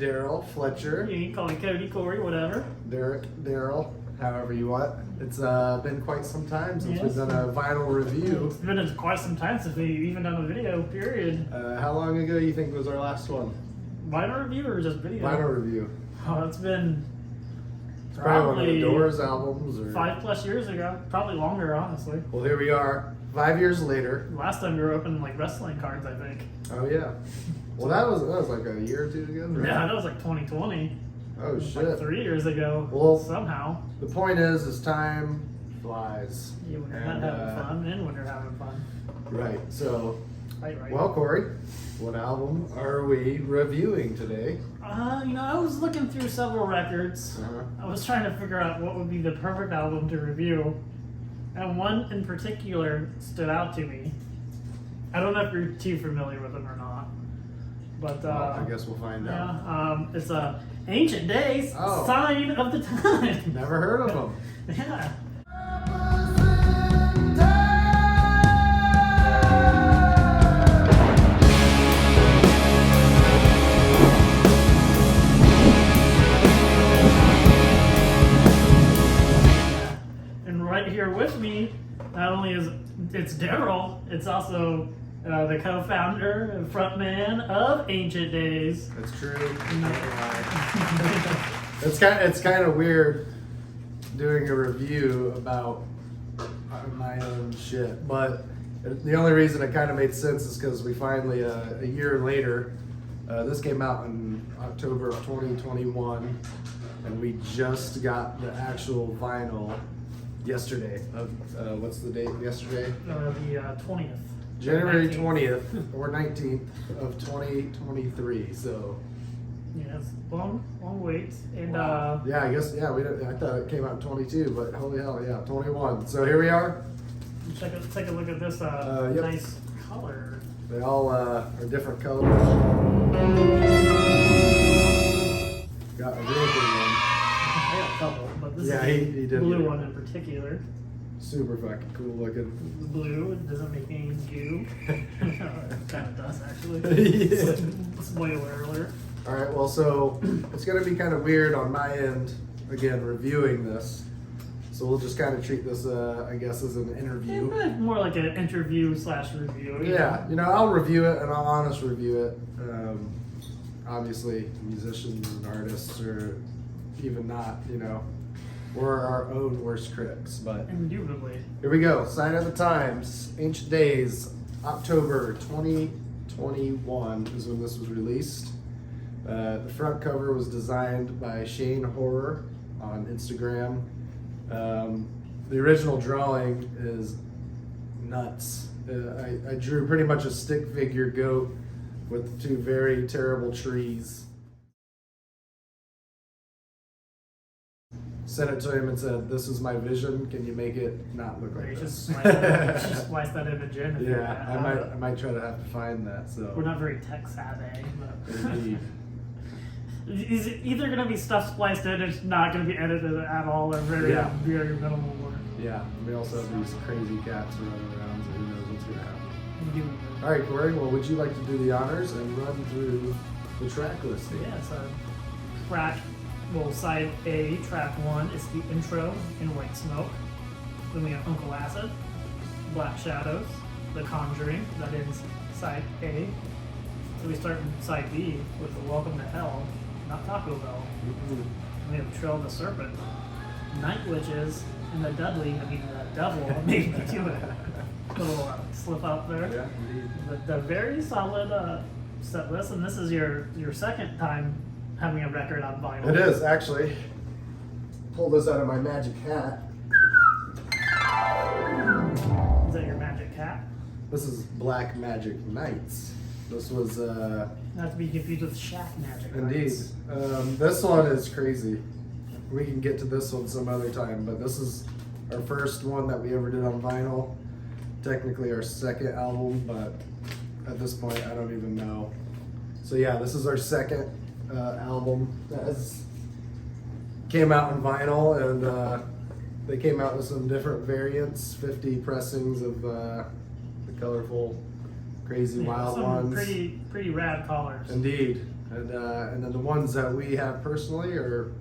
Daryl Fletcher. You can call me Cody, Corey, whatever. Derek, Daryl, however you want. It's been quite some time since Yes. we've done a vinyl review. It's been quite some time since we've even done a video, period. How long ago do you think was our last one? Vinyl review or just video? Vinyl review. Oh, it's been It's probably one of the probably Doors albums. Or... 5+ years ago. Probably longer, honestly. Well, here we are, 5 years later. Last time we were opening like wrestling cards, I think. Oh yeah. Well, that was like a year or two ago. Right? Yeah, that was like 2020. Oh It was shit. like 3 years ago. Well, somehow. The point is time flies. Yeah, when you're And, not having fun and when you're having fun. Right. So, Right. well, Corey, what album are we reviewing today? I was looking through several records. Uh-huh. I was trying to figure out what would be the perfect album to review. And one in particular stood out to me. I don't know if you're too familiar with them or not. But Well, I guess we'll find out. yeah, it's Ancient Days, Oh. Sign of the Time. Never heard of them. Yeah. And right here with me, not only is it's Daryl, it's also the co-founder and frontman of Ancient Days. That's true. It's kind of weird doing a review about my own shit, but the only reason it kind of made sense is because we finally a year later. This came out in October of 2021, and we just got the actual vinyl yesterday. Of what's the date? Yesterday, The 20th. January 19th. 20th or 19th of 2023. So. Yes, long wait. And Yeah, I guess, yeah, I thought it came out in 22, but holy hell, yeah, 21. So here we are. take a look at this Yep. nice color. They all are different colors. Got a real big one. I got a couple, but this Yeah, is he the did blue get one it. in particular. Super fucking cool looking. The blue, it doesn't make any goo. It kind of does, actually. Yeah. Spoiler alert. All right, well, so it's going to be kind of weird on my end, again, reviewing this. So we'll just kind of treat this, I guess, as an interview. More like an interview / review. Yeah, I'll review it and I'll honest review it. Obviously, musicians and artists, or even not, we're our own worst critics. But Indubitably. here we go. Sign of the Times, Ancient Days, October 2021 is when this was released. The front cover was designed by Shane Horror on Instagram. The original drawing is nuts. I drew pretty much a stick figure goat with two very terrible trees. Sent it to him and said, "This is my vision. Can you make it not look Or you like just this?" splice that image in. If Yeah, I you're might try to have to find that. So We're not very tech savvy, but indeed. Is it either going to be stuff spliced in, it's not going to be edited at all, or very Yeah. very minimal work. Yeah, we also have these crazy cats running around, so who knows what's gonna happen. Indubitably. All right, Corey. Well, would you like to do the honors and run through the track listing? Yeah, so side A, track 1 is the intro in White Smoke. Then we have Uncle Acid, Black Shadows, The Conjuring, that is side A. So we start in side B with the Welcome to Hell, not Taco Bell. Mhm. We have Trail of the Serpent, Night Witches, and the Devil made me do it. Little slip up there. Yeah, indeed. The very solid set list, and this is your second time having a record on vinyl. It is actually. Pull this out of my magic hat. Is that your magic hat? This is Black Magic Nights. This was Not to be confused with Shack Magic. indeed. This one is crazy. We can get to this one some other time, but this is our first one that we ever did on vinyl. Technically our second album, but at this point I don't even know. So yeah, this is our second album that came out in vinyl, and they came out with some different variants, 50 pressings of the colorful, crazy, wild some ones. pretty rad colors. Indeed. And then the ones that we have personally are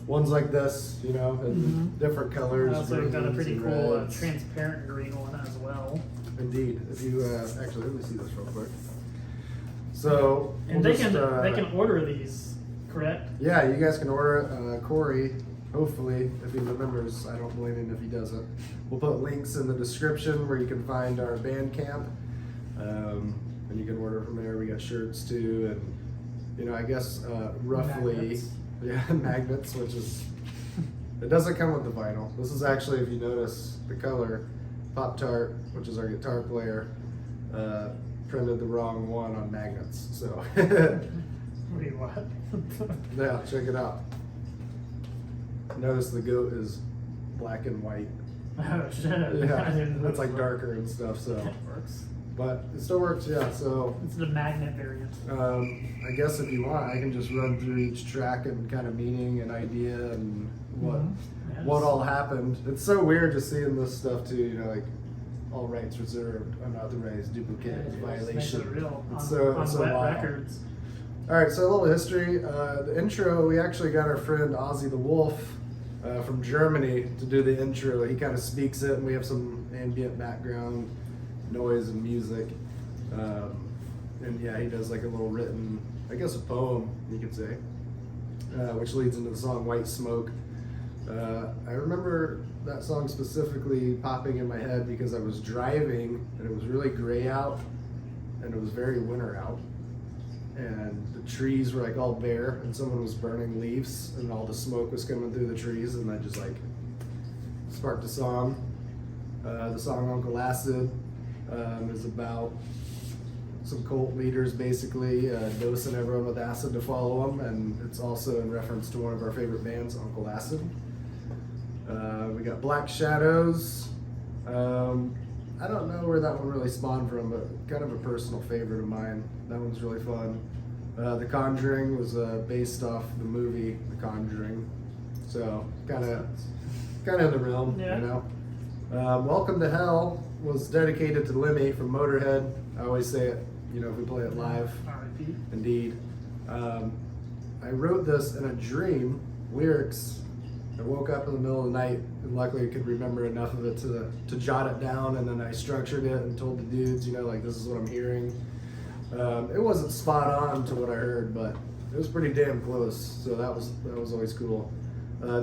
ones like this, you know, in different colors. Also, we've got a pretty greens and cool reds. transparent green one as well. Indeed. If you actually, let me see this real quick. So And we'll they can just, they can order these, correct? Yeah, you guys can order it. Corey, hopefully, if he remembers, I don't blame him if he doesn't. We'll put links in the description where you can find our Bandcamp, and you can order from there. We got shirts too, and you know, I guess roughly, Magnets. yeah, magnets, which is it doesn't come with the vinyl. This is actually, if you notice the color, Pop Tart, which is our guitar player, printed the wrong one on magnets. So Wait, what? yeah, check it out. Notice the goat is black and white. Oh shit! I Yeah, didn't know it's like that. darker and stuff. So, It works. but it still works. Yeah. So, It's the magnet variant. I guess if you want, I can just run through each track and kind of meaning and idea and what Yes. what all happened. It's so weird just seeing this stuff too. You know, like all rights reserved, unauthorized duplicate Yeah, it makes violation. it real It's on, so on it's so wet wild. records. All right, so a little history. The intro, we actually got our friend Ozzy the Wolf from Germany to do the intro. He kind of speaks it, and we have some ambient background noise and music. And yeah, he does like a little written, I guess a poem, you could say, which leads into the song White Smoke. I remember that song specifically popping in my head because I was driving, and it was really gray out, and it was very winter out. And the trees were like all bare, and someone was burning leaves, and all the smoke was coming through the trees, and that just like sparked a song. The song Uncle Acid is about some cult leaders basically dosing everyone with acid to follow them, and it's also in reference to one of our favorite bands, Uncle Acid. We got Black Shadows. I don't know where that one really spawned from, but kind of a personal favorite of mine. That one's really fun. The Conjuring was based off the movie The Conjuring, so kind of in the realm, Yeah. you know. Welcome to Hell was dedicated to Lemmy from Motorhead. I always say it, you know, if we play it live. R.I.P. Indeed. I wrote this in a dream, lyrics. I woke up in the middle of the night, and luckily I could remember enough of it to jot it down, and then I structured it and told the dudes, you know, like, this is what I'm hearing. It wasn't spot on to what I heard, but it was pretty damn close, so that was always cool.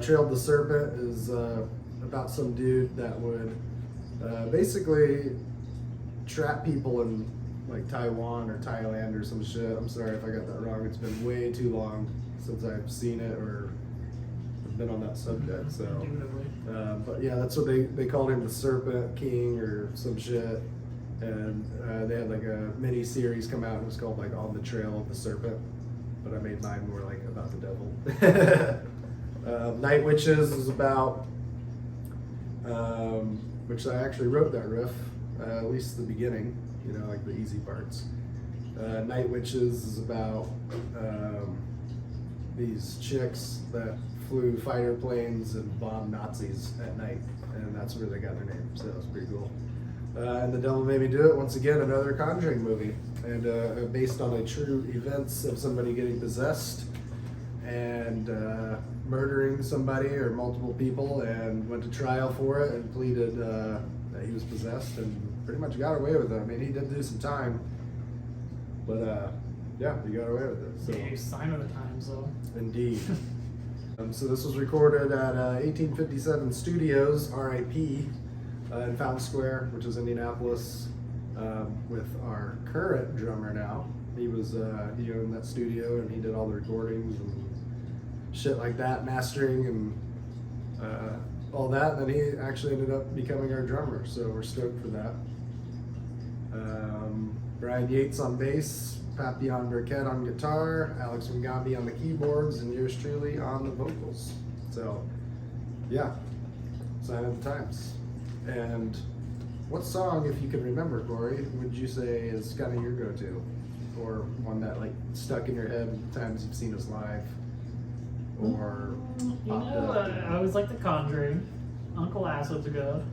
Trailed the Serpent is about some dude that would basically trap people in like Taiwan or Thailand or some shit. I'm sorry if I got that wrong. It's been way too long since I've seen it or been on that subject. So, Indubitably. but yeah, that's what they called him, the Serpent King or some shit. And they had like a mini series come out. And it was called like On the Trail of the Serpent. But I made mine more like about the devil. Night Witches is about, which I actually wrote that riff, at least the beginning, you know, like the easy parts. Night Witches is about these chicks that flew fighter planes and bombed Nazis at night, and that's where they got their name, so that was pretty cool. And The Devil Made Me Do It, once again, another Conjuring movie, and based on a true events of somebody getting possessed and murdering somebody or multiple people, and went to trial for it and pleaded that he was possessed and pretty much got away with it. I mean, he did do some time, but yeah, he got away with it. So. Yeah, sign of the times though. Indeed. So this was recorded at 1857 Studios, RIP, in Fountain Square, which is Indianapolis, with our current drummer now. He owned that studio, and he did all the recordings and shit like that, mastering and all that. And then he actually ended up becoming our drummer, so we're stoked for that. Brian Yates on bass, Papillon Burkett on guitar, Alex Mugambi on the keyboards, and yours truly on the vocals. So, yeah, sign of the times. And what song, if you can remember, Corey, would you say is kind of your go-to? Or one that like stuck in your head the times you've seen us live? Or You popped know, up? I always like The Conjuring. Uncle Acid's good.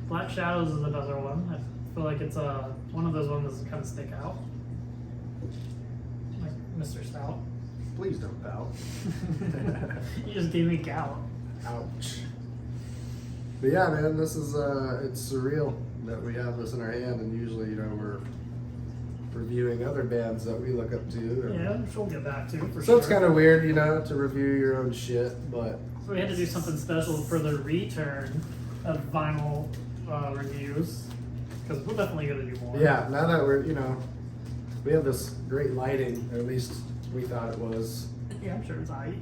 Black Shadows is another one. I feel like it's one of those ones that kind of stick out. Like Mr. Stout. Please don't pout. You just gave me gout. Ouch. But yeah, man, this is it's surreal that we have this in our hand, and usually, you know, we're reviewing other bands that we look up to. And Yeah, which we'll get back to for so sure. it's kind of weird, you know, to review your own shit, but So we had to do something special for the return of vinyl reviews, because we're definitely gonna do more. yeah, now that we're, you know, we have this great lighting, or at least we thought it was. Yeah, I'm sure it's alright.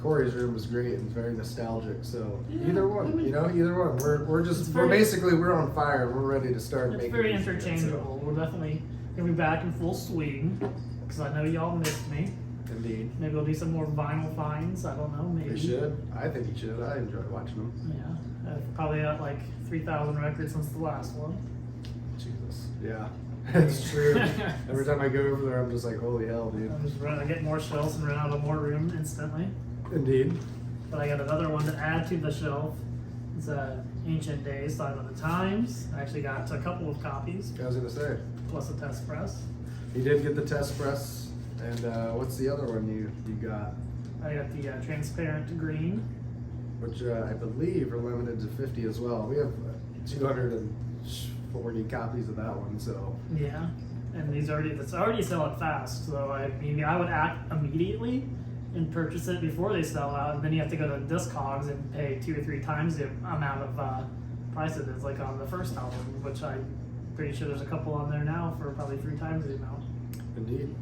Corey's room was great and very nostalgic, so Yeah, either one, I mean, you know, either one. We're it's just very- we're basically we're on fire. We're ready to start It's making. very these shit, interchangeable. We're definitely gonna be back in full swing, because I know y'all missed me. so, indeed, Maybe we'll do some more vinyl finds. I don't know. Maybe. we should. I think you should. I enjoy watching them. Yeah, I've probably got like 3,000 records since the last one. Jesus, yeah, it's true. Every time I go over there, I'm just like, holy hell, dude. I'm just running. I get more shelves and run out of more room instantly. Indeed. But I got another one to add to the shelf. It's Ancient Days, Sign of the Times. I actually got a couple of copies, I was gonna say, plus a test press. you did get the test press, and what's the other one you got? I got the transparent green. Which I believe are limited to 50 as well. We have 240 copies of that one, so. Yeah, and it's already selling fast. So I mean, I would act immediately and purchase it before they sell out. And then you have to go to Discogs and pay 2 or 3 times the amount of price it is, like on the first album, which I'm pretty sure there's a couple on there now for probably 3 times the amount. Indeed.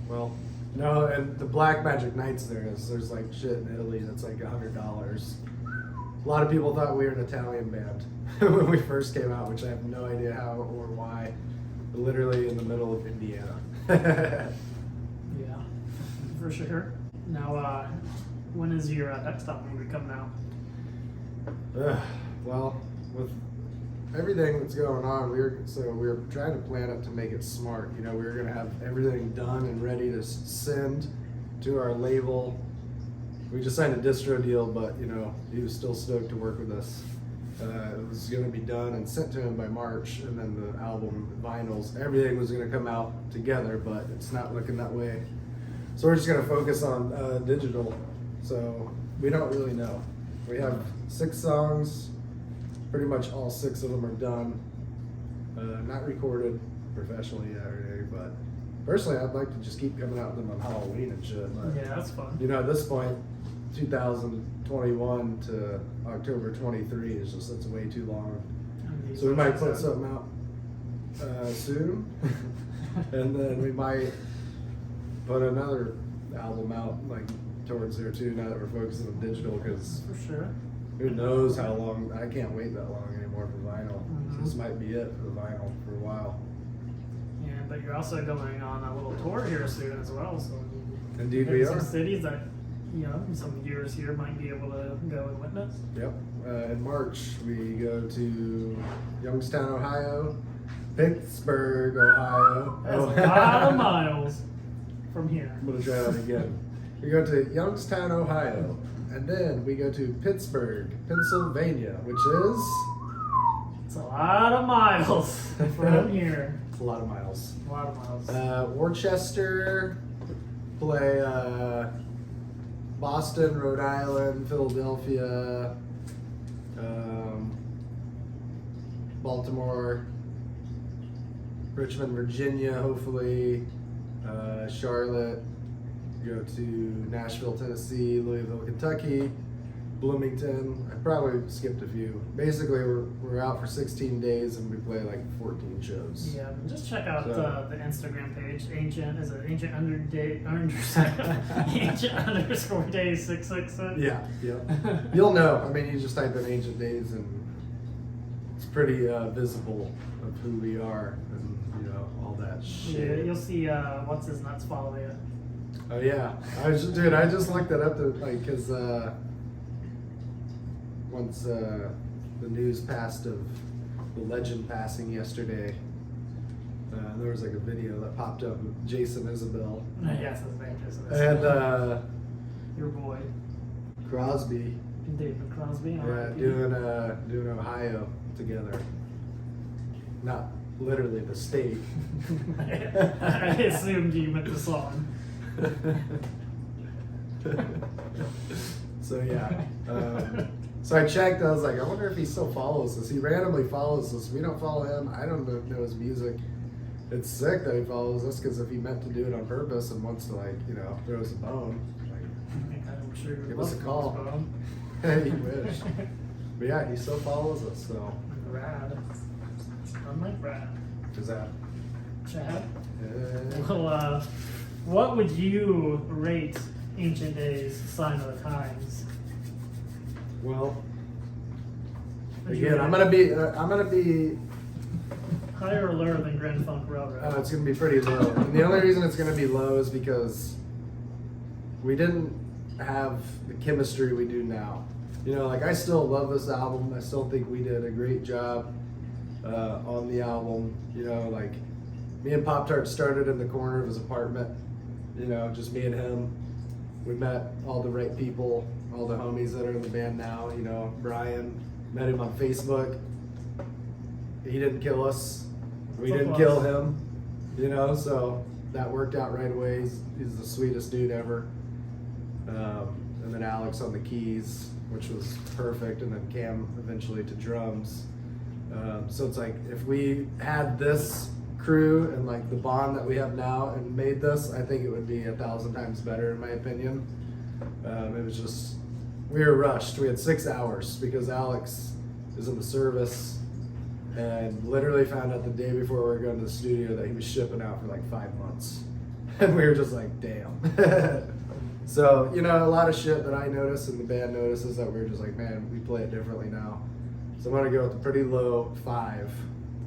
Well, no, and the Black Magic Nights there's like shit in Italy that's like $100. A lot of people thought we were an Italian band when we first came out, which I have no idea how or why. We're literally in the middle of Indiana. Yeah, for sure. Now, when is your next album movie coming out? Well, with everything that's going on, we're trying to plan it to make it smart. You know, we were gonna have everything done and ready to send to our label. We just signed a distro deal, but you know, he was still stoked to work with us. It was gonna be done and sent to him by March, and then the album, vinyls, everything was gonna come out together, but it's not looking that way. So we're just gonna focus on digital. So we don't really know. We have 6 songs. Pretty much all 6 of them are done. Not recorded professionally yet or anything, but personally, I'd like to just keep coming out with them on Halloween and shit. But, Yeah, that's fun. you know, at this point, 2021 to October 23 is just, that's way too long. So we might put something out soon, and then we might put another album out like towards there too. Now that we're focusing on digital, because For sure. who knows how long? I can't wait that long anymore for vinyl. Mhm. So this might be it for the vinyl for a while. Yeah, but you're also going on a little tour here soon as well. So Indeed, maybe we some are. cities that in some years here might be able to go and witness. Yep. In March, we go to Youngstown, Ohio, Pittsburgh, Ohio. That's a lot of miles from here. I'm gonna try that again. We go to Youngstown, Ohio, and then we go to Pittsburgh, Pennsylvania, which is It's a lot of miles from here. it's a lot of miles. A lot of miles. Worcester, play Boston, Rhode Island, Philadelphia, Baltimore, Richmond, Virginia, hopefully, Charlotte, go to Nashville, Tennessee, Louisville, Kentucky, Bloomington. I probably skipped a few. Basically, we're out for 16 days and we play like 14 shows. Yeah, but just check out So- the Instagram page. Ancient underscore day 666. Yeah, yeah. You'll know. I mean, you just type in Ancient Days and it's pretty visible of who we are and, you know, all that Yeah, shit. you'll see what's his nuts follow you. Oh yeah, I just looked that up to like, cause once the news passed of the legend passing yesterday, there was like a video that popped up of Jason Isabel Yes, his name is. and Your boy, Crosby, David Crosby. yeah, R.I.P. doing Ohio together. Not literally the state. I assumed you meant the song. So yeah, so I checked. I was like, I wonder if he still follows us. He randomly follows us. We don't follow him. I don't know his music. It's sick that he follows us because if he meant to do it on purpose and wants to throw us a bone, I'm sure give us a call. He wish. But yeah, he still follows us. So Rad. Unlike Brad. is that? Chad. Well, what would you rate Ancient Days Sign of the Times? Well, Would you again, I'm gonna be. higher or lower than Grand Funk Railroad? It's gonna be pretty low, and the only reason it's gonna be low is because we didn't have the chemistry we do now. I still love this album. I still think we did a great job on the album. Me and Pop Tart started in the corner of his apartment. Just me and him. We met all the right people, all the homies that are in the band now. Brian, met him on Facebook. He didn't kill us. We didn't kill him. So that worked out right away. He's the sweetest dude ever. And then Alex on the keys, which was perfect, and then Cam eventually to drums. So it's like if we had this crew and the bond that we have now and made this, I think it would be 1,000 times better in my opinion. It was just, we were rushed. We had 6 hours because Alex is in the service and literally found out the day before we were going to the studio that he was shipping out for 5 months. And we were just like, damn. So, a lot of shit that I noticed and the band notices that we're just like, man, we play it differently now. So I'm going to go with a pretty low 5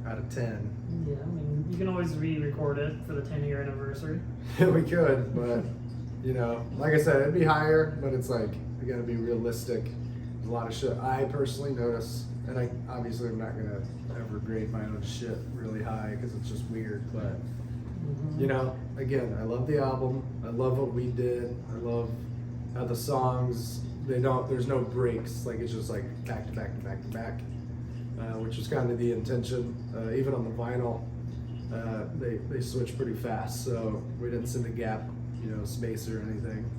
out of 10. Yeah, I mean, you can always re-record it for the 10-year anniversary. We could, but, like I said, it'd be higher, but it's we got to be realistic. There's a lot of shit I personally notice, and I obviously I'm not going to ever grade my own shit really high because it's just weird, but again, I love the album. I love what we did. I love how the songs, there's no breaks. It's just back to back to back to back, which was kind of the intention. Even on the vinyl, they switch pretty fast, so we didn't send a gap, space or anything.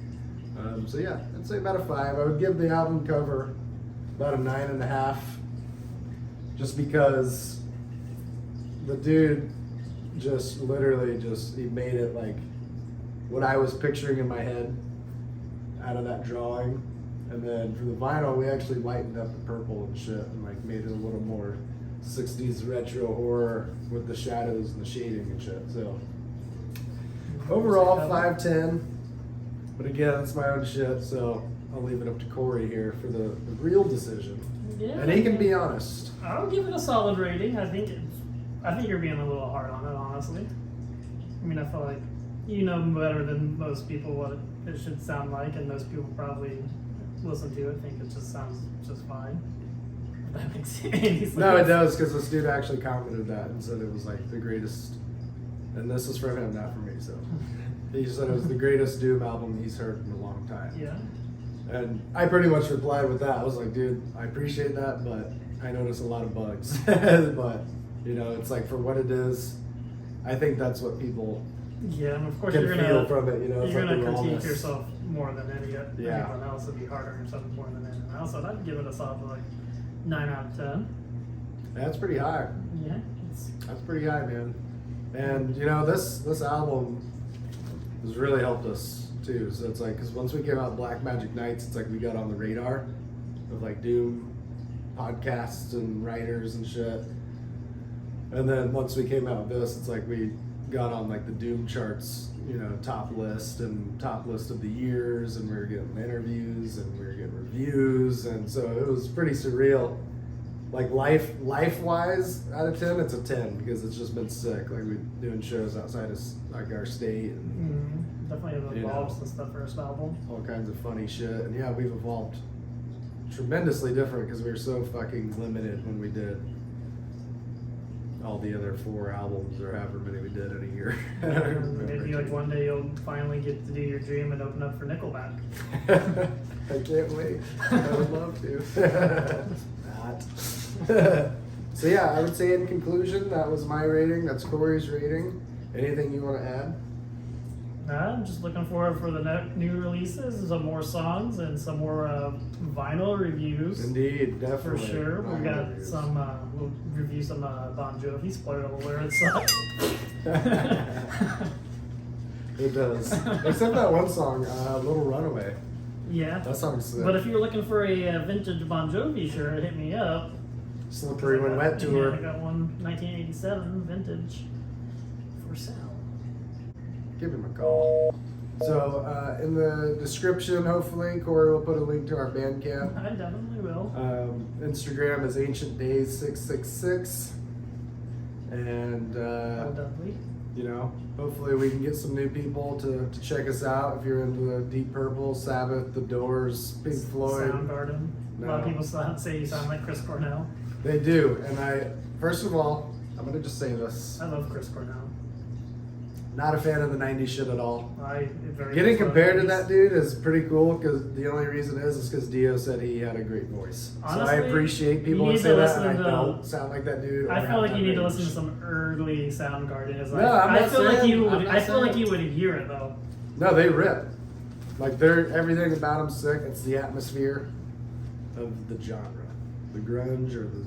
So yeah, I'd say about a 5. I would give the album cover about a 9.5, just because the dude just literally he made it what I was picturing in my head out of that drawing. And then for the vinyl, we actually lightened up the purple and shit and made it a little more 60s retro horror with the shadows and the shading and shit. So overall 5/10, but again, it's my own shit, so I'll leave it up to Corey here for the real decision. Yeah, and he can be honest. I'll give it a solid rating. I think you're being a little hard on it, honestly. I mean, I feel like better than most people what it should sound like, and most people probably listen to it think it just sounds just fine. If that makes any sense. No, it does, because this dude actually commented that and said it was the greatest, and this is from him, not from me, so. He said it was the greatest Doom album he's heard in a long time. Yeah. And I pretty much replied with that. I was like, dude, I appreciate that, but I notice a lot of bugs. But, it's for what it is, I think that's what people Yeah, and of course can you're feel gonna from it, you're the gonna critique rawness. yourself more than anyone else. It'd be harder on yourself more than anyone else. So I'd give it a solid 9 out of 10. That's pretty high. Yeah. That's pretty high, man. And this album has really helped us too. So it's because once we came out Black Magic Nights, it's we got on the radar of Doom podcasts and writers and shit. And then once we came out with this, it's we got on the Doom charts, top list of the years, and we were getting interviews and we were getting reviews, and so it was pretty surreal. Life wise, out of 10, it's a 10 because it's just been sick. We're doing shows outside of our state and definitely have evolved since the first album. all kinds of funny shit. And yeah, we've evolved tremendously different because we were so fucking limited when we did all the other 4 albums or however many we did in a year. Maybe one day you'll finally get to do your dream and open up for Nickelback. I can't wait. I would love to. Not. So yeah, I would say in conclusion, that was my rating. That's Corey's rating. Anything you want to add? I'm just looking forward for the new releases, some more songs, and some more vinyl reviews. Indeed, For definitely. sure. We've Vinyl got reviews. some, we'll review some Bon Jovi, spoiler alert, sucks. It does. Except that one song, Little Runaway. Yeah. That song's sick. But if you're looking for a vintage Bon Jovi shirt, hit me up. Slippery When Wet Yeah, I tour. got one 1987 vintage for sale. Give him a call. So in the description, hopefully, Corey will put a link to our Bandcamp. I definitely will. Instagram is Ancient Days 666, and Definitely. you know, hopefully we can get some new people to check us out. If you're into the Deep Purple, Sabbath, The Doors, Pink Floyd, Soundgarden. A lot of No. people say you sound like Chris Cornell. they do. And first of all, I'm gonna just say this: I love Chris Cornell. not a fan of the '90s shit at all. Very Getting much love compared to these. that dude is pretty cool because the only reason is because Dio said he had a great voice. So I Honestly, appreciate people you that need say to that, and I listen to- don't sound like that dude. or I feel have like that you need to range. listen to some early Soundgarden. It's No, like, I'm I not feel like saying- you I'm would. not I feel like saying- you would hear it though. No, they rip. Like everything about them sick. It's the atmosphere of the genre, the grunge or the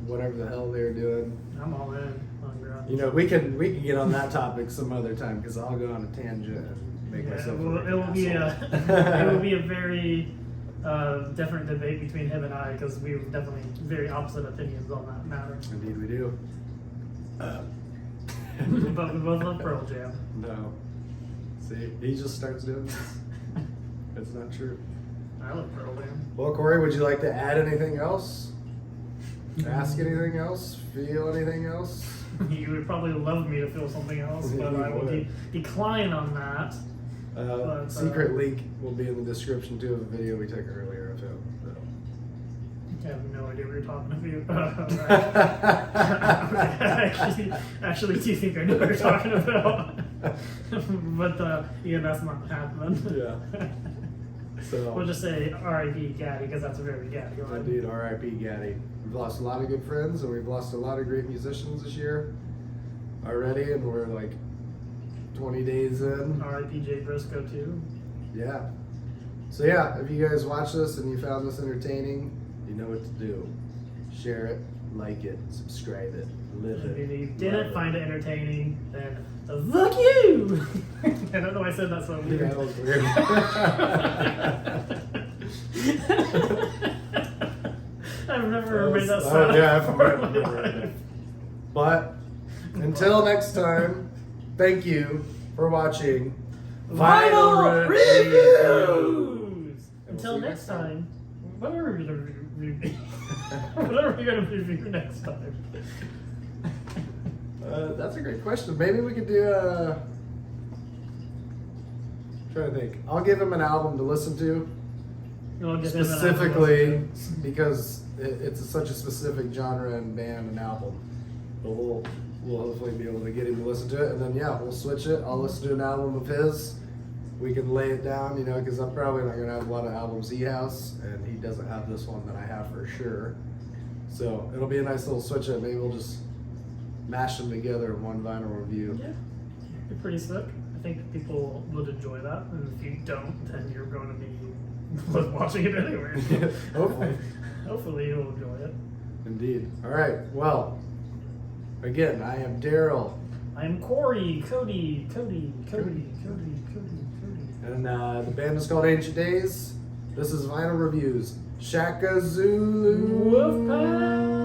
whatever the hell they're doing. I'm all in on grunge. You know, we can get on that topic some other time because I'll go on a tangent and make Yeah, myself. it will be a it will be a very different debate between him and I because we have definitely very opposite opinions on that matter. Indeed, we do. But we both love Pearl Jam. No. See, he just starts doing this. It's not true. I love Pearl Jam. Well, Corey, would you like to add anything else? Ask anything else? Feel anything else? You would probably love me to feel something else, but You I will would. decline on that. Secret link will be in the description too of the video we took earlier of him. I have no idea what you're talking about. actually, do you think I know what you're talking about? But yeah, that's not happening. Yeah. So, We'll just say R.I.P. Gaddy because that's a very Gaddy line. indeed, R.I.P. Gaddy. We've lost a lot of good friends and we've lost a lot of great musicians this year already, and we're like 20 days in. R.I.P. Jay Briscoe too. Yeah. So yeah, if you guys watch this and you found this entertaining, you know what to do. Share it, like it, subscribe it, live If it. you love didn't it. find it entertaining, then fuck you! I don't know why I said that so Yeah, weird. that was weird. I've never That made that was- sound yeah, I've before in my never heard life. it. But until next time, thank you for watching Vinyl Reviews! And we'll Until see you next time, what are we going to review? What are we going to review next time? That's a great question. Maybe we could do a. Trying to think. I'll give him an album to listen to. We'll get him an Specifically album. because it's such a specific genre and band and album. But we'll hopefully be able to get him to listen to it, and then yeah, we'll switch it. I'll listen to an album of his. We can lay it down, you know, because I'm probably not gonna have a lot of albums he has, and he doesn't have this one that I have for sure. So it'll be a nice little switch up. Maybe we'll just mash them together in one vinyl review. Yeah, you're pretty sick. I think people would enjoy that, and if you don't, then you're going to be watching it anyway. Hopefully. Hopefully you'll enjoy it. Indeed. All right. Well, again, I am Daryl, I'm Corey, Cody. and the band is called Ancient Days. This is Vinyl Reviews. Shaka Zulu. Wolfpack!